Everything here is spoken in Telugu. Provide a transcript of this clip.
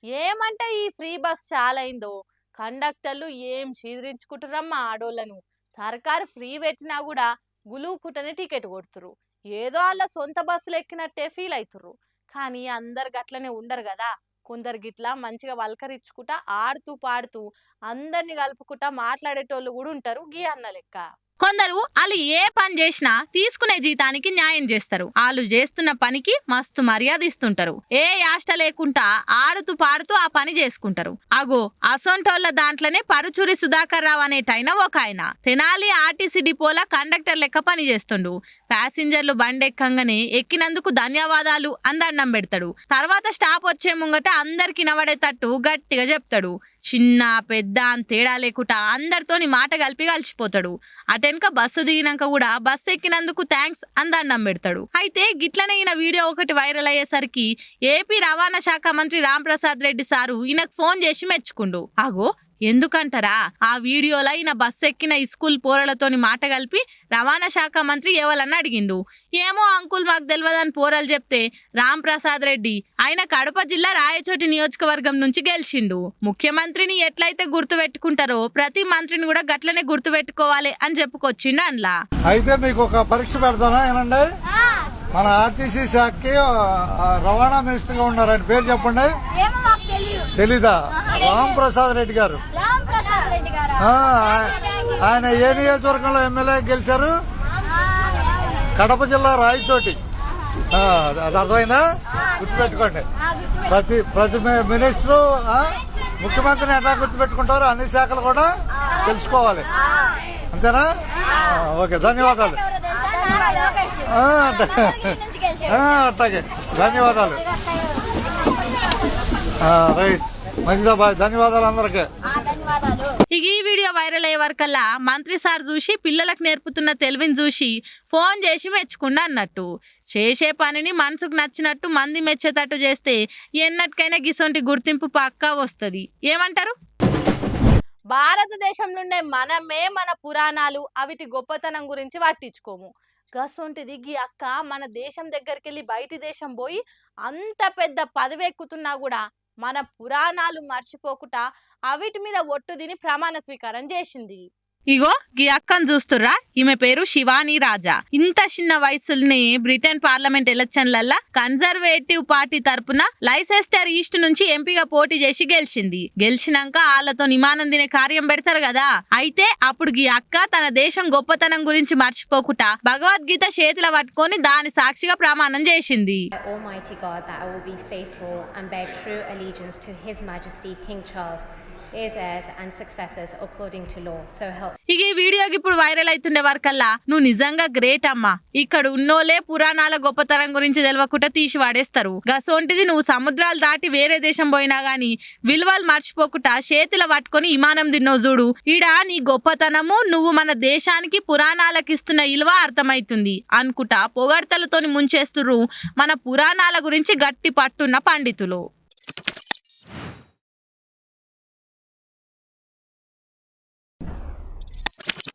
ఏమంటే ఈ ఫ్రీ బస్ చాలైందో కండక్టర్లు ఏం చీదరించుకుంటురమ్మా ఆడోళ్ళను. సర్కారు ఫ్రీ పెట్టినా కూడా గులుకుటనే టికెట్ కొడుతురు. ఏదో వాళ్ళ సొంత బస్సులు ఎక్కినట్టే ఫీల్ అవుతుర్రు. కానీ అందరు గట్లనే ఉండరు కదా. కొందరు గిట్లా మంచిగా వల్కరించుకుంటా ఆడుతూ పాడుతూ అందరిని కలుపుకుంటా మాట్లాడేటోళ్ళు కూడా ఉంటారు గీ అన్న లెక్క. కొందరు వాళ్ళు ఏ పని చేసినా తీసుకునే జీతానికి న్యాయం చేస్తారు. వాళ్ళు చేస్తున్న పనికి మస్తు మర్యాద ఇస్తుంటారు. ఏ యాష్ట లేకుండా ఆడుతూ పాడుతూ ఆ పని చేసుకుంటారు. అగో అసొంటోళ్ళ దాంట్లోనే పరుచూరి సుధాకర్ రావు అనేటైన ఒక ఆయన తెనాలి ఆర్టీసీ డిపోల కండక్టర్ లెక్క పని చేస్తుండు. ప్యాసింజర్లు బండెక్కంగానే ఎక్కినందుకు ధన్యవాదాలు అందన్నం పెడతాడు. తర్వాత స్టాప్ వచ్చే ముంగట అందరికి నవడేటట్టు గట్టిగా చెప్తాడు. చిన్న పెద్ద అని తేడా లేకుండా అందరితోని మాట కలిసిపోతాడు. అటెనక బస్సు దిగినాక కూడా బస్సు ఎక్కినందుకు థ్యాంక్స్ అందన్నం పెడతాడు. అయితే గిట్లనే ఈయన వీడియో ఒకటి వైరల్ అయ్యేసరికి ఏపీ రవాణా శాఖ మంత్రి రాంప్రసాద్ రెడ్డి సారు ఈయనకు ఫోన్ చేసి మెచ్చుకుండు. అగో ఎందుకంటారా, ఆ వీడియోలో ఈయన బస్సు ఎక్కిన స్కూల్ పోరలతోని మాట కలిపి రవాణా శాఖ మంత్రి ఎవరన్నా అడిగిండు. ఏమో అంకుల్ మాకు తెలియదని పోరలు చెప్తే రాంప్రసాద్ రెడ్డి ఆయన కడప జిల్లా రాయచోటి నియోజకవర్గం నుంచి గెలిచిండు. ముఖ్యమంత్రిని ఎట్లయితే గుర్తు పెట్టుకుంటారో ప్రతి మంత్రిని కూడా గట్లనే గుర్తు పెట్టుకోవాలి అని చెప్పుకొచ్చిండు అందులో. అయితే మీకు ఒక పరీక్ష పెడతానా ఏనండి. మన ఆర్టీసీ శాఖకి రవాణా మినిస్టర్ గా ఉన్నారండి, పేరు చెప్పండి. తెలీదా? రాంప్రసాద్ రెడ్డి గారు. ఆయన ఏ నియోజకవర్గంలో ఎమ్మెల్యే గెలిచారు? కడప జిల్లా రాయచోటి. అది అర్థమైందా? గుర్తుపెట్టుకోండి. ప్రతి మినిస్టరు ముఖ్యమంత్రిని ఎట్లా గుర్తుపెట్టుకుంటారో అన్ని శాఖలు కూడా తెలుసుకోవాలి. అంతేనా? ఓకే, ధన్యవాదాలు. అట్లాగే ధన్యవాదాలు. రైట్, మంచిదా బాయ్, ధన్యవాదాలు అందరికీ. ఈ వీడియో వైరల్ అయ్యే వరకల్లా మంత్రి సార్ చూసి పిల్లలకు నేర్పుతున్న తెలివిని చూసి ఫోన్ చేసి మెచ్చుకుండా అన్నట్టు. చేసే పనిని మనసుకు నచ్చినట్టు మంది మెచ్చేటట్టు చేస్తే ఎన్నటికైనా గిసొంటి గుర్తింపు పక్కా వస్తుంది. ఏమంటారు? భారతదేశం నుండే మనమే మన పురాణాలు అవిటి గొప్పతనం గురించి పట్టించుకోము. గసొంటిది గీ అక్క మన దేశం దగ్గరికి వెళ్ళి బయటి దేశం పోయి అంత పెద్ద పదవి ఎక్కుతున్నా కూడా మన పురాణాలు మర్చిపోకుండా అవిటి మీద ఒట్టు తిని ప్రమాణ స్వీకారం చేసింది. ఇగో గీ అక్కను చూస్తుర్రా, ఈమె పేరు శివాని రాజా. ఇంత చిన్న వయసులోనే బ్రిటన్ పార్లమెంట్ ఎలక్షన్లల్లా కన్జర్వేటివ్ పార్టీ తరపున లైసెస్టర్ ఈస్ట్ నుంచి ఎంపీగా పోటీ చేసి గెలిచింది. గెలిచినాక వాళ్ళతో నిమానం తినే కార్యం పెడతారు కదా. అయితే అప్పుడు గీ అక్క తన దేశం గొప్పతనం గురించి మర్చిపోకుండా భగవద్గీత చేతిలో పట్టుకొని దాని సాక్షిగా ప్రమాణం చేసింది. ఇక ఈ వీడియోకి ఇప్పుడు వైరల్ అవుతుండే వరకల్లా నువ్వు నిజంగా గ్రేట్ అమ్మా, ఇక్కడ ఉన్నోలే పురాణాల గొప్పతనం గురించి తెలియకుండా తీసి వాడేస్తారు. గసోంటిది నువ్వు సముద్రాలు దాటి వేరే దేశం పోయినా గానీ విలువలు మర్చిపోకుండా చేతిలో పట్టుకొని విమానం తిన్నావు చూడు. ఈడ నీ గొప్పతనము నువ్వు మన దేశానికి పురాణాలకు ఇస్తున్న విలువ అర్థమైతుంది అనుకుంటా పొగడ్తలతోని ముంచేస్తుర్రు మన పురాణాల గురించి గట్టి పట్టున్న పండితులు.